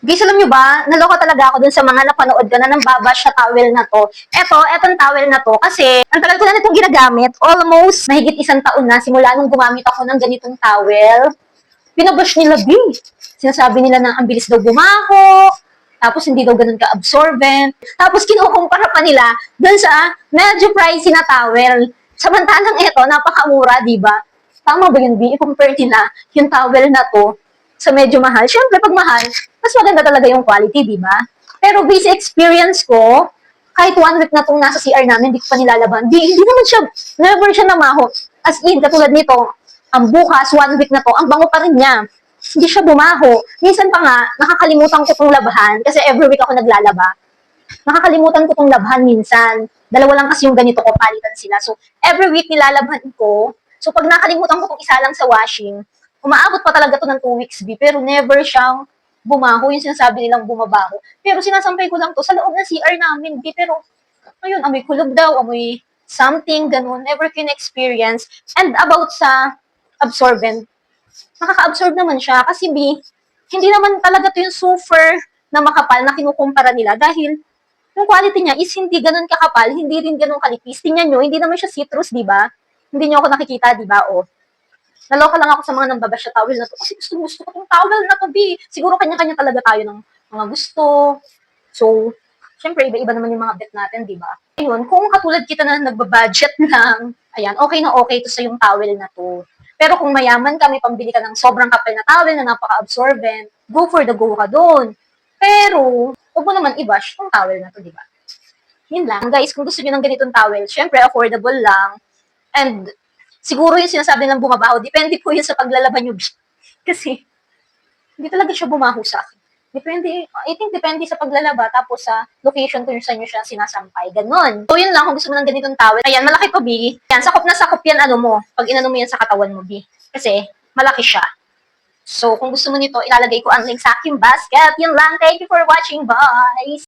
Guys, alam nyo ba, naloka talaga ako dun sa mga napanood ko na nang babash sa towel na to. Etong towel na to, kasi ang tagal ko na nitong ginagamit, almost mahigit 1 taon na, simula nung gumamit ako ng ganitong towel. Pinabash nila, B. Sinasabi nila na ang bilis daw bumaho, tapos hindi daw ganun ka-absorbent. Tapos kinukumpara pa nila dun sa medyo pricey na towel. Samantalang ito, napakamura, di ba? Tama ba yun, B? I-compare nila yung towel na to sa medyo mahal. Siyempre, pag mahal, mas maganda talaga yung quality, di ba? Pero basic experience ko, kahit 1 week na itong nasa CR namin, hindi ko pa nilalaban. Hindi naman siya, never siya namaho. As in, katulad nito, ang bukas, 1 week na to, ang bango pa rin niya. Hindi siya bumaho. Minsan pa nga, nakakalimutan ko itong labahan kasi every week ako naglalaba. Nakakalimutan ko itong labahan minsan. Dalawa lang kasi yung ganito ko, palitan sila. So, every week nilalabhan ko. So, pag nakalimutan ko itong isa lang sa washing, umaabot pa talaga to ng 2 weeks, B, pero never siyang bumaho, yung sinasabi nilang bumabaho. Pero sinasampay ko lang to sa loob ng CR namin, B, pero ayun, amoy kulog daw, amoy something, ganun, never kin-experience. And about sa absorbent, nakaka-absorb naman siya kasi B, hindi naman talaga to yung super na makapal na kinukumpara nila dahil yung quality niya is hindi ganun kakapal, hindi rin ganun kalipis. Tingnan nyo, hindi naman siya citrus, di ba? Hindi nyo ako nakikita, di ba? O, naloka lang ako sa mga nambabash na towel na to kasi gusto ko tong towel na to, B. Siguro kanya-kanya talaga tayo ng mga gusto. So, syempre, iba-iba naman yung mga bet natin, di ba? Ayun, kung katulad kita na nagbabudget lang, ayan, okay na okay to sa yung towel na to. Pero kung mayaman ka, may pambili ka ng sobrang kapal na towel na napaka-absorbent, go for the go ka doon. Pero, huwag mo naman i-bash tong towel na to, di ba? Yun lang. Guys, kung gusto niyo ng ganitong towel, syempre, affordable lang. And, siguro yung sinasabi nilang bumabaho, depende po yun sa paglalaban nyo. Kasi, hindi talaga siya bumaho sa akin. Depende, I think depende sa paglalaba, tapos sa location kung saan nyo siya sinasampay. Ganon. So, yun lang, kung gusto mo ng ganitong towel. Ayan, malaki to, B. Yan, sakop na sakop yan, ano mo, pag inano mo yan sa katawan mo, B. Kasi, malaki siya. So, kung gusto mo nito, ilalagay ko ang link sa aking basket. Yun lang. Thank you for watching. Bye!